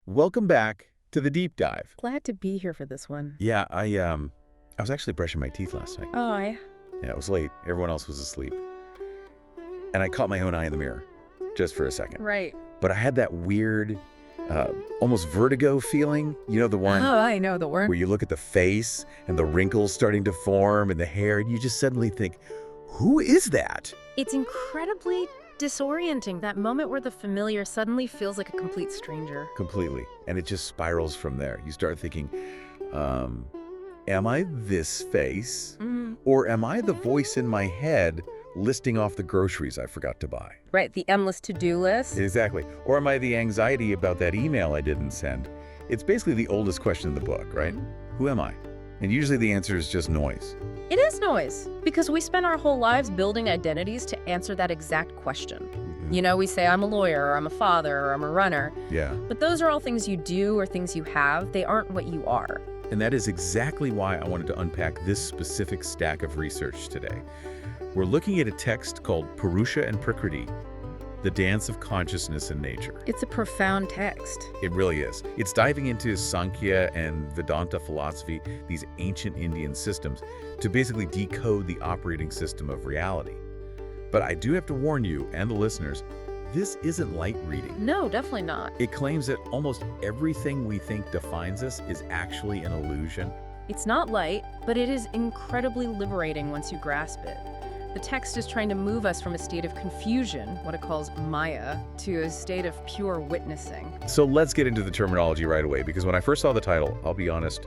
Welcome back to the deep dive. Glad to be here for this one. Yeah, I was actually brushing my teeth last night. Oh, yeah? Yeah, it was late. Everyone else was asleep. And I caught my own eye in the mirror just for a second. Right. But I had that weird, almost vertigo feeling. You know, the one Oh, I know the word. where you look at the face and the wrinkles starting to form and the hair, and you just suddenly think, who is that? It's incredibly disorienting, that moment where the familiar suddenly feels like a complete stranger. Completely. And it just spirals from there. You start thinking, am I this face? Or am I the voice in my head listing off the groceries I forgot to buy? Right, the endless to-do list. Exactly. Or am I the anxiety about that email I didn't send? It's basically the oldest question in the book, right? Who am I? And usually the answer is just noise. It is noise, because we spend our whole lives building identities to answer that exact question. You know, we say, I'm a lawyer, or I'm a father, or I'm a runner. Yeah. But those are all things you do or things you have. They aren't what you are. And that is exactly why I wanted to unpack this specific stack of research today. We're looking at a text called Purusha and Prakriti, the dance of consciousness in nature. It's a profound text. It really is. It's diving into Sankhya and Vedanta philosophy, these ancient Indian systems, to basically decode the operating system of reality. But I do have to warn you and the listeners, this isn't light reading. No, definitely not. It claims that almost everything we think defines us is actually an illusion. It's not light, but it is incredibly liberating once you grasp it. The text is trying to move us from a state of confusion, what it calls Maya, to a state of pure witnessing. So let's get into the terminology right away, because when I first saw the title, I'll be honest,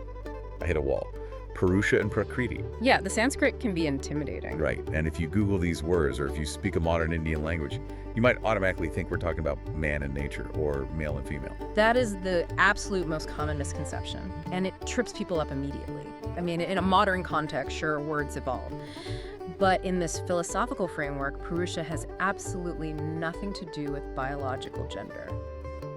I hit a wall. Purusha and Prakriti. Yeah, the Sanskrit can be intimidating. Right, and if you Google these words, or if you speak a modern Indian language, you might automatically think we're talking about man and nature, or male and female. That is the absolute most common misconception, and it trips people up immediately. I mean, in a modern context, sure, words evolve. But in this philosophical framework, Purusha has absolutely nothing to do with biological gender.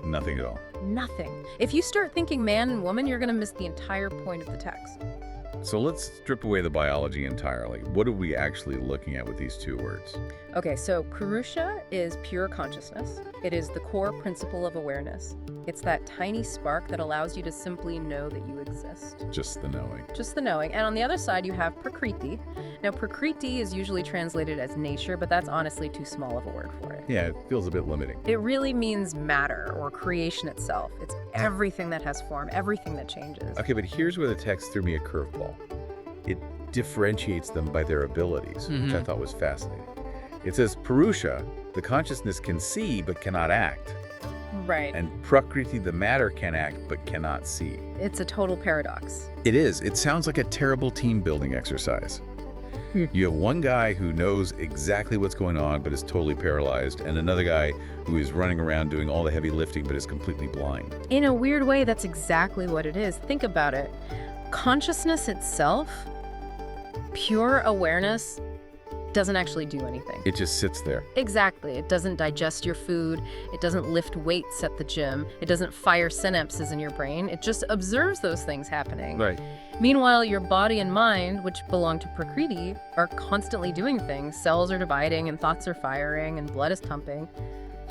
Nothing at all. Nothing. If you start thinking man and woman, you're going to miss the entire point of the text. So let's strip away the biology entirely. What are we actually looking at with these two words? Okay, so Purusha is pure consciousness. It is the core principle of awareness. It's that tiny spark that allows you to simply know that you exist. Just the knowing. Just the knowing. And on the other side, you have Prakriti. Now, Prakriti is usually translated as nature, but that's honestly too small of a word for it. Yeah, it feels a bit limiting. It really means matter or creation itself. It's everything that has form, everything that changes. Okay, but here's where the text threw me a curveball. It differentiates them by their abilities, which I thought was fascinating. It says Purusha, the consciousness can see but cannot act. Right. And Prakriti, the matter can act but cannot see. It's a total paradox. It is. It sounds like a terrible team building exercise. You have one guy who knows exactly what's going on but is totally paralyzed, and another guy who is running around doing all the heavy lifting but is completely blind. In a weird way, that's exactly what it is. Think about it. Consciousness itself, pure awareness, doesn't actually do anything. It just sits there. Exactly. It doesn't digest your food. It doesn't lift weights at the gym. It doesn't fire synapses in your brain. It just observes those things happening. Right. Meanwhile, your body and mind, which belong to Prakriti, are constantly doing things. Cells are dividing and thoughts are firing and blood is pumping.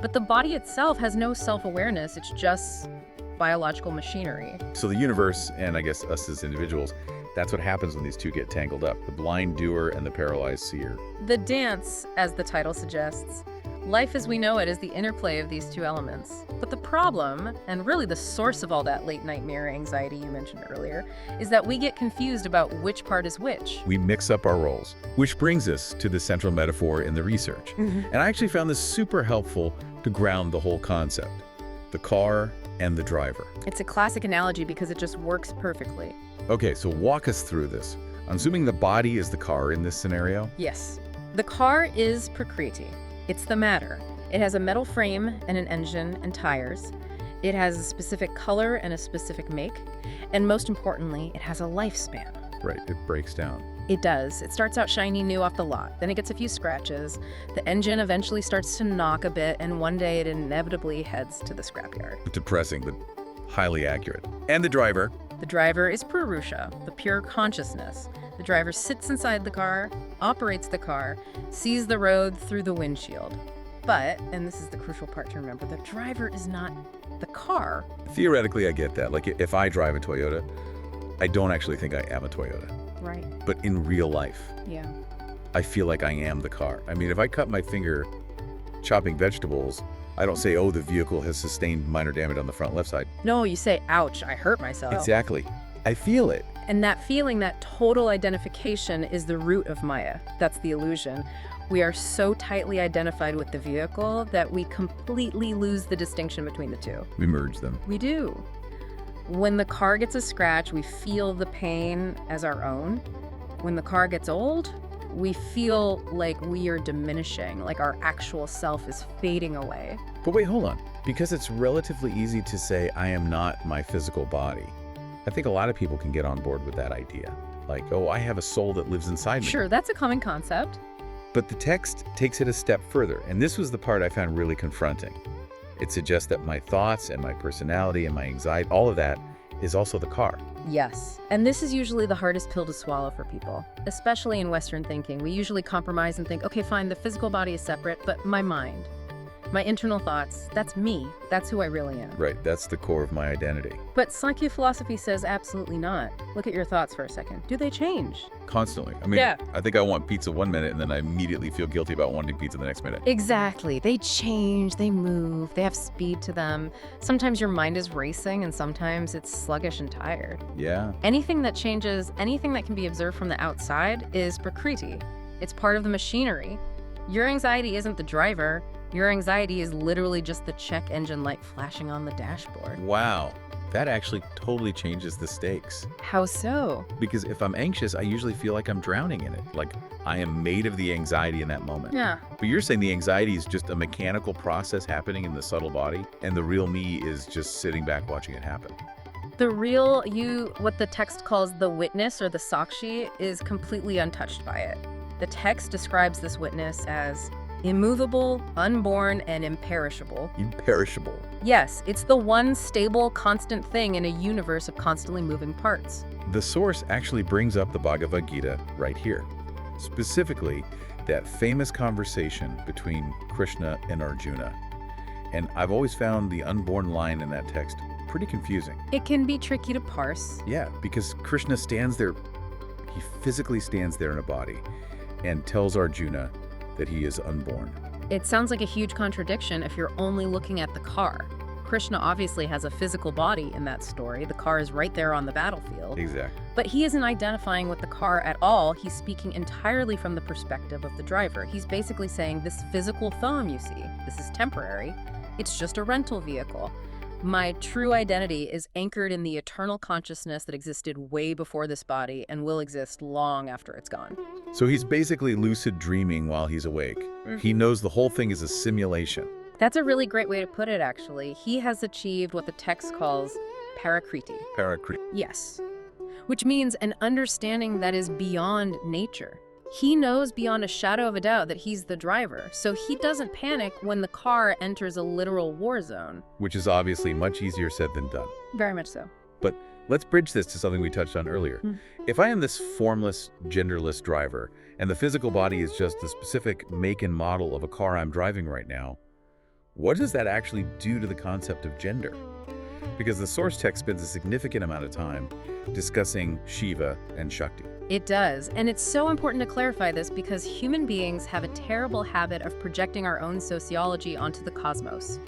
But the body itself has no self-awareness. It's just biological machinery. So the universe, and I guess us as individuals, that's what happens when these two get tangled up, the blind doer and the paralyzed seer. The dance, as the title suggests, life as we know it is the interplay of these two elements. But the problem, and really the source of all that late nightmare anxiety you mentioned earlier, is that we get confused about which part is which. We mix up our roles, which brings us to the central metaphor in the research. And I actually found this super helpful to ground the whole concept, the car and the driver. It's a classic analogy because it just works perfectly. Okay, so walk us through this. I'm assuming the body is the car in this scenario? Yes. The car is Prakriti. It's the matter. It has a metal frame and an engine and tires. It has a specific color and a specific make. And most importantly, it has a lifespan. Right, it breaks down. It does. It starts out shiny new off the lot. Then it gets a few scratches. The engine eventually starts to knock a bit, and one day it inevitably heads to the scrapyard. Depressing, but highly accurate. And the driver? The driver is Purusha, the pure consciousness. The driver sits inside the car, operates the car, sees the road through the windshield. But, and this is the crucial part to remember, the driver is not the car. Theoretically, I get that. Like, if I drive a Toyota, I don't actually think I am a Toyota. Right. But in real life, Yeah. I feel like I am the car. I mean, if I cut my finger chopping vegetables, I don't say, oh, the vehicle has sustained minor damage on the front left side. No, you say, ouch, I hurt myself. Exactly. I feel it. And that feeling, that total identification is the root of Maya. That's the illusion. We are so tightly identified with the vehicle that we completely lose the distinction between the two. We merge them. We do. When the car gets a scratch, we feel the pain as our own. When the car gets old, we feel like we are diminishing, like our actual self is fading away. But wait, hold on. Because it's relatively easy to say, I am not my physical body. I think a lot of people can get on board with that idea. Like, oh, I have a soul that lives inside me. Sure, that's a common concept. But the text takes it a step further, and this was the part I found really confronting. It suggests that my thoughts and my personality and my anxiety, all of that, is also the car. Yes. And this is usually the hardest pill to swallow for people, especially in Western thinking. We usually compromise and think, okay, fine, the physical body is separate, but my mind, my internal thoughts, that's me. That's who I really am. Right, that's the core of my identity. But Sankhya philosophy says absolutely not. Look at your thoughts for a second. Do they change? Constantly. I mean, Yeah. I think I want pizza one minute, and then I immediately feel guilty about wanting pizza the next minute. Exactly. They change, they move, they have speed to them. Sometimes your mind is racing and sometimes it's sluggish and tired. Yeah. Anything that changes, anything that can be observed from the outside is Prakriti. It's part of the machinery. Your anxiety isn't the driver. Your anxiety is literally just the check engine light flashing on the dashboard. Wow. That actually totally changes the stakes. How so? Because if I'm anxious, I usually feel like I'm drowning in it. Like I am made of the anxiety in that moment. Yeah. But you're saying the anxiety is just a mechanical process happening in the subtle body, and the real me is just sitting back watching it happen. The real you, what the text calls the witness or the sakshi, is completely untouched by it. The text describes this witness as immovable, unborn, and imperishable. Imperishable. Yes, it's the one stable, constant thing in a universe of constantly moving parts. The source actually brings up the Bhagavad Gita right here. Specifically, that famous conversation between Krishna and Arjuna. And I've always found the unborn line in that text pretty confusing. It can be tricky to parse. Yeah, because Krishna stands there, he physically stands there in a body and tells Arjuna that he is unborn. It sounds like a huge contradiction if you're only looking at the car. Krishna obviously has a physical body in that story. The car is right there on the battlefield. Exactly. But he isn't identifying with the car at all. He's speaking entirely from the perspective of the driver. He's basically saying, this physical thumb you see, this is temporary. It's just a rental vehicle. My true identity is anchored in the eternal consciousness that existed way before this body and will exist long after it's gone. So he's basically lucid dreaming while he's awake. He knows the whole thing is a simulation. That's a really great way to put it, actually. He has achieved what the text calls Prakriti. Prakriti. Yes. Which means an understanding that is beyond nature. He knows beyond a shadow of a doubt that he's the driver, so he doesn't panic when the car enters a literal war zone. Which is obviously much easier said than done. Very much so. But let's bridge this to something we touched on earlier. If I am this formless, genderless driver, and the physical body is just the specific make and model of a car I'm driving right now, what does that actually do to the concept of gender? Because the source text spends a significant amount of time discussing Shiva and Shakti. It does, and it's so important to clarify this because human beings have a terrible habit of projecting our own sociology onto the cosmos.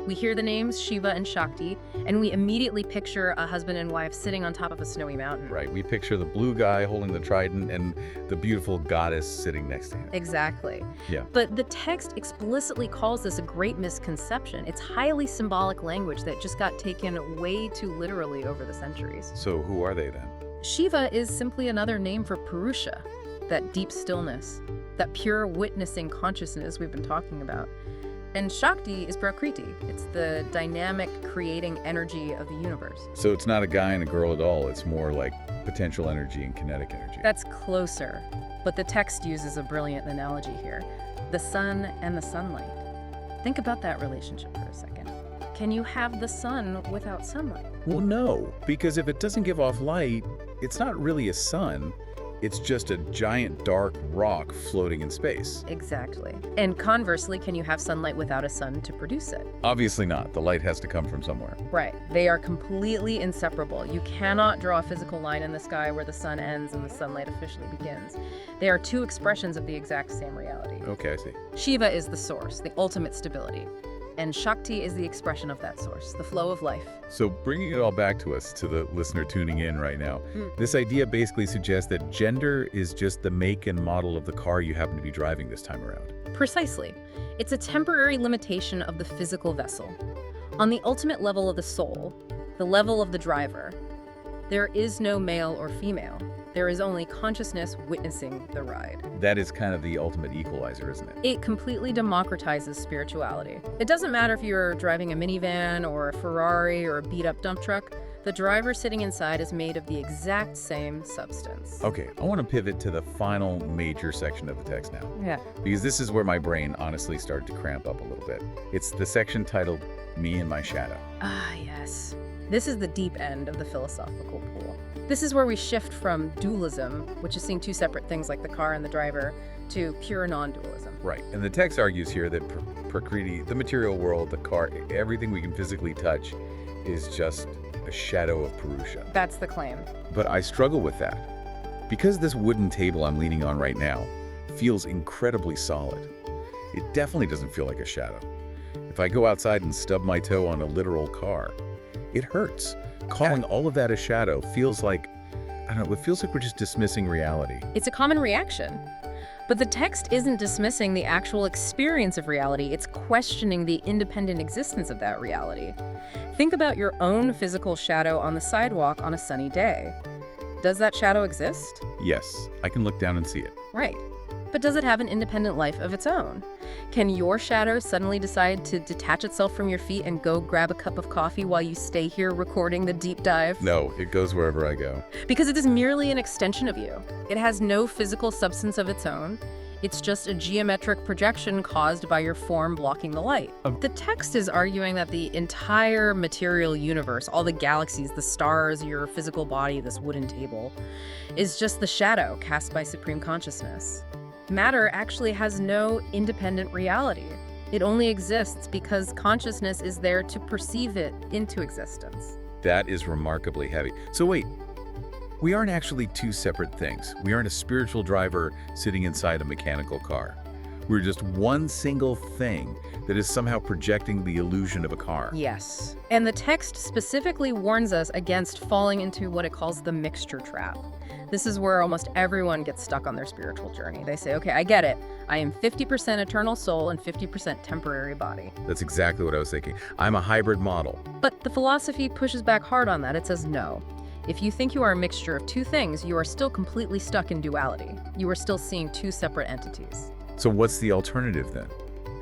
We hear the names Shiva and Shakti, and we immediately picture a husband and wife sitting on top of a snowy mountain. Right, we picture the blue guy holding the trident and the beautiful goddess sitting next to him. Exactly. Yeah. But the text explicitly calls this a great misconception. It's highly symbolic language that just got taken way too literally over the centuries. So who are they then? Shiva is simply another name for Purusha, that deep stillness, that pure witnessing consciousness we've been talking about. And Shakti is Prakriti. It's the dynamic, creating energy of the universe. So it's not a guy and a girl at all. It's more like potential energy and kinetic energy. That's closer, but the text uses a brilliant analogy here. The sun and the sunlight. Think about that relationship for a second. Can you have the sun without sunlight? Well, no, because if it doesn't give off light, it's not really a sun. It's just a giant dark rock floating in space. Exactly. And conversely, can you have sunlight without a sun to produce it? Obviously not. The light has to come from somewhere. Right. They are completely inseparable. You cannot draw a physical line in the sky where the sun ends and the sunlight officially begins. They are two expressions of the exact same reality. Okay, I see. Shiva is the source, the ultimate stability. And Shakti is the expression of that source, the flow of life. So bringing it all back to us, to the listener tuning in right now, this idea basically suggests that gender is just the make and model of the car you happen to be driving this time around. Precisely. It's a temporary limitation of the physical vessel. On the ultimate level of the soul, the level of the driver, there is no male or female. There is only consciousness witnessing the ride. That is kind of the ultimate equalizer, isn't it? It completely democratizes spirituality. It doesn't matter if you're driving a minivan or a Ferrari or a beat-up dump truck. The driver sitting inside is made of the exact same substance. Okay, I want to pivot to the final major section of the text now. Yeah. Because this is where my brain honestly started to cramp up a little bit. It's the section titled Me and My Shadow. Ah, yes. This is the deep end of the philosophical pool. This is where we shift from dualism, which is seeing two separate things like the car and the driver, to pure non-dualism. Right, and the text argues here that Prakriti, the material world, the car, everything we can physically touch is just a shadow of Purusha. That's the claim. But I struggle with that. Because this wooden table I'm leaning on right now feels incredibly solid, it definitely doesn't feel like a shadow. If I go outside and stub my toe on a literal car, it hurts. Calling all of that a shadow feels like, I don't know, it feels like we're just dismissing reality. It's a common reaction. But the text isn't dismissing the actual experience of reality, it's questioning the independent existence of that reality. Think about your own physical shadow on the sidewalk on a sunny day. Does that shadow exist? Yes, I can look down and see it. Right. But does it have an independent life of its own? Can your shadow suddenly decide to detach itself from your feet and go grab a cup of coffee while you stay here recording the deep dive? No, it goes wherever I go. Because it is merely an extension of you. It has no physical substance of its own. It's just a geometric projection caused by your form blocking the light. The text is arguing that the entire material universe, all the galaxies, the stars, your physical body, this wooden table, is just the shadow cast by supreme consciousness. Matter actually has no independent reality. It only exists because consciousness is there to perceive it into existence. That is remarkably heavy. So wait, we aren't actually two separate things. We aren't a spiritual driver sitting inside a mechanical car. We're just one single thing that is somehow projecting the illusion of a car. Yes. And the text specifically warns us against falling into what it calls the mixture trap. This is where almost everyone gets stuck on their spiritual journey. They say, okay, I get it. I am 50% eternal soul and 50% temporary body. That's exactly what I was thinking. I'm a hybrid model. But the philosophy pushes back hard on that. It says no. If you think you are a mixture of two things, you are still completely stuck in duality. You are still seeing two separate entities. So what's the alternative then?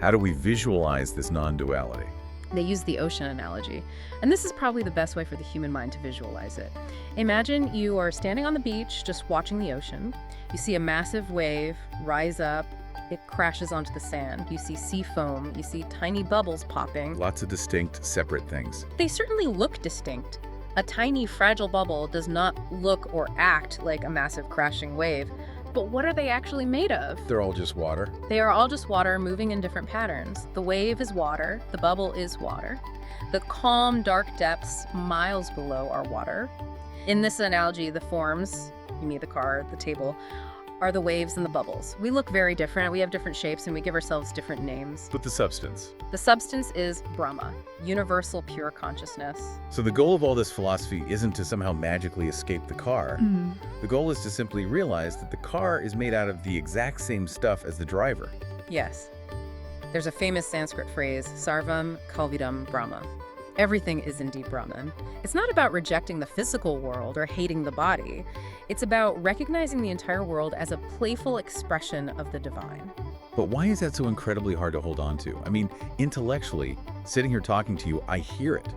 How do we visualize this non-duality? They use the ocean analogy, and this is probably the best way for the human mind to visualize it. Imagine you are standing on the beach just watching the ocean. You see a massive wave rise up. It crashes onto the sand. You see sea foam. You see tiny bubbles popping. Lots of distinct, separate things. They certainly look distinct. A tiny, fragile bubble does not look or act like a massive crashing wave. But what are they actually made of? They're all just water. They are all just water moving in different patterns. The wave is water. The bubble is water. The calm, dark depths miles below are water. In this analogy, the forms, you mean the car, the table, are the waves and the bubbles. We look very different. We have different shapes and we give ourselves different names. But the substance? The substance is Brahma, universal pure consciousness. So the goal of all this philosophy isn't to somehow magically escape the car. The goal is to simply realize that the car is made out of the exact same stuff as the driver. Yes. There's a famous Sanskrit phrase, Sarvam Kalvidam Brahma. Everything is indeed Brahman. It's not about rejecting the physical world or hating the body. It's about recognizing the entire world as a playful expression of the divine. But why is that so incredibly hard to hold on to? I mean, intellectually, sitting here talking to you, I hear it.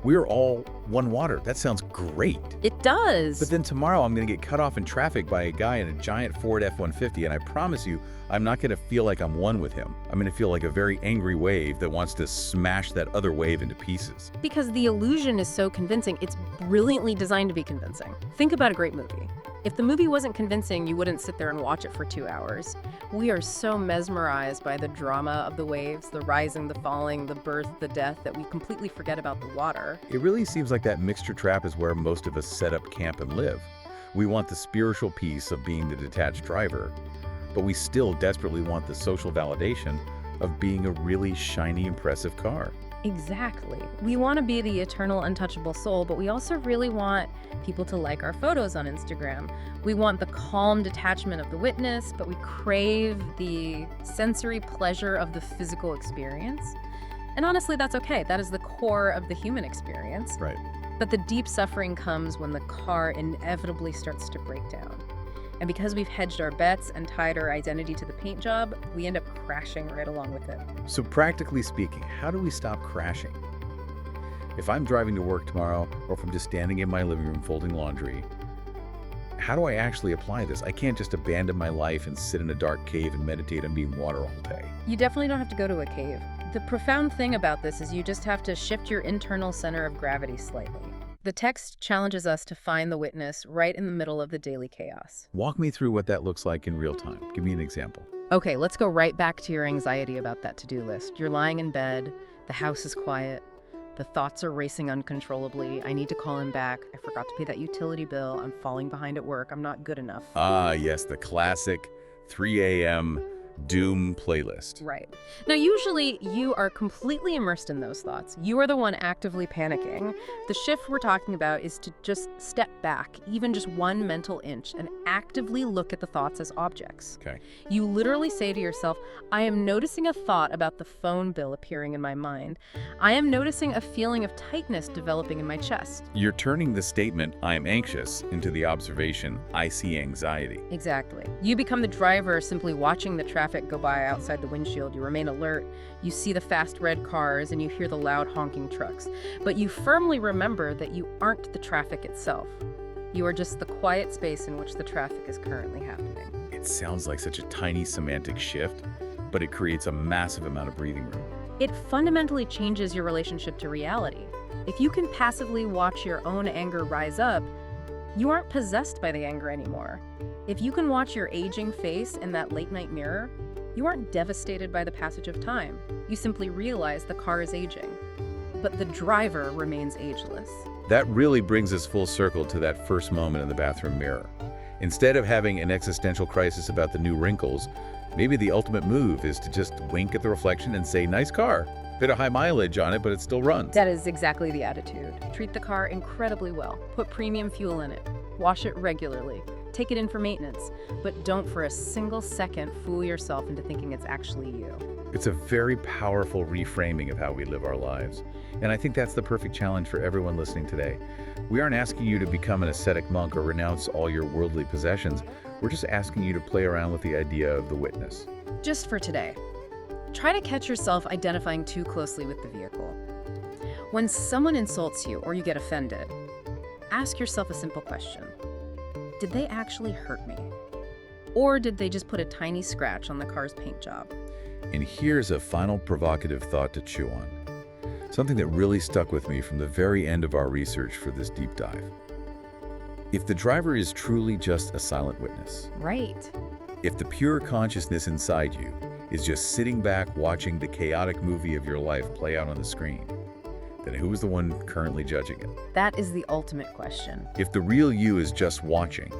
We're all one water. That sounds great. It does. But then tomorrow I'm going to get cut off in traffic by a guy in a giant Ford F-150, and I promise you, I'm not going to feel like I'm one with him. I'm going to feel like a very angry wave that wants to smash that other wave into pieces. Because the illusion is so convincing, it's brilliantly designed to be convincing. Think about a great movie. If the movie wasn't convincing, you wouldn't sit there and watch it for 2 hours. We are so mesmerized by the drama of the waves, the rising, the falling, the birth, the death, that we completely forget about the water. It really seems like that mixture trap is where most of us set up camp and live. We want the spiritual peace of being the detached driver, but we still desperately want the social validation of being a really shiny, impressive car. Exactly. We want to be the eternal, untouchable soul, but we also really want people to like our photos on Instagram. We want the calm detachment of the witness, but we crave the sensory pleasure of the physical experience. And honestly, that's okay. That is the core of the human experience. Right. But the deep suffering comes when the car inevitably starts to break down. And because we've hedged our bets and tied our identity to the paint job, we end up crashing right along with it. So practically speaking, how do we stop crashing? If I'm driving to work tomorrow, or if I'm just standing in my living room folding laundry, how do I actually apply this? I can't just abandon my life and sit in a dark cave and meditate on being water all day. You definitely don't have to go to a cave. The profound thing about this is you just have to shift your internal center of gravity slightly. The text challenges us to find the witness right in the middle of the daily chaos. Walk me through what that looks like in real time. Give me an example. Okay, let's go right back to your anxiety about that to-do list. You're lying in bed, the house is quiet, the thoughts are racing uncontrollably. I need to call him back. I forgot to pay that utility bill. I'm falling behind at work. I'm not good enough. Ah, yes, the classic 3 a.m. doom playlist. Right. Now, usually you are completely immersed in those thoughts. You are the one actively panicking. The shift we're talking about is to just step back, even just 1 mental inch, and actively look at the thoughts as objects. Okay. You literally say to yourself, I am noticing a thought about the phone bill appearing in my mind. I am noticing a feeling of tightness developing in my chest. You're turning the statement, I am anxious, into the observation, I see anxiety. Exactly. You become the driver simply watching the traffic go by outside the windshield. You remain alert. You see the fast red cars and you hear the loud honking trucks. But you firmly remember that you aren't the traffic itself. You are just the quiet space in which the traffic is currently happening. It sounds like such a tiny semantic shift, but it creates a massive amount of breathing room. It fundamentally changes your relationship to reality. If you can passively watch your own anger rise up, you aren't possessed by the anger anymore. If you can watch your aging face in that late-night mirror, you aren't devastated by the passage of time. You simply realize the car is aging, but the driver remains ageless. That really brings us full circle to that first moment in the bathroom mirror. Instead of having an existential crisis about the new wrinkles, maybe the ultimate move is to just wink at the reflection and say, nice car. Bit of high mileage on it, but it still runs. That is exactly the attitude. Treat the car incredibly well. Put premium fuel in it. Wash it regularly. Take it in for maintenance. But don't for a single second fool yourself into thinking it's actually you. It's a very powerful reframing of how we live our lives. And I think that's the perfect challenge for everyone listening today. We aren't asking you to become an ascetic monk or renounce all your worldly possessions. We're just asking you to play around with the idea of the witness. Just for today, try to catch yourself identifying too closely with the vehicle. When someone insults you or you get offended, ask yourself a simple question. Did they actually hurt me? Or did they just put a tiny scratch on the car's paint job? And here's a final provocative thought to chew on. Something that really stuck with me from the very end of our research for this deep dive. If the driver is truly just a silent witness, Right. if the pure consciousness inside you is just sitting back watching the chaotic movie of your life play out on the screen, then who is the one currently judging it? That is the ultimate question. If the real you is just watching,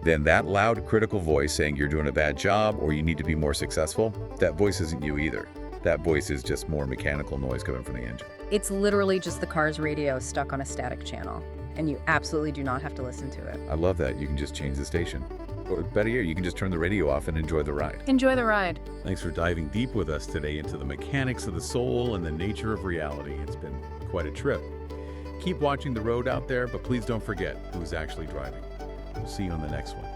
then that loud critical voice saying you're doing a bad job or you need to be more successful, that voice isn't you either. That voice is just more mechanical noise coming from the engine. It's literally just the car's radio stuck on a static channel, and you absolutely do not have to listen to it. I love that. You can just change the station. Or better yet, you can just turn the radio off and enjoy the ride. Enjoy the ride. Thanks for diving deep with us today into the mechanics of the soul and the nature of reality. It's been quite a trip. Keep watching the road out there, but please don't forget who's actually driving. We'll see you on the next one.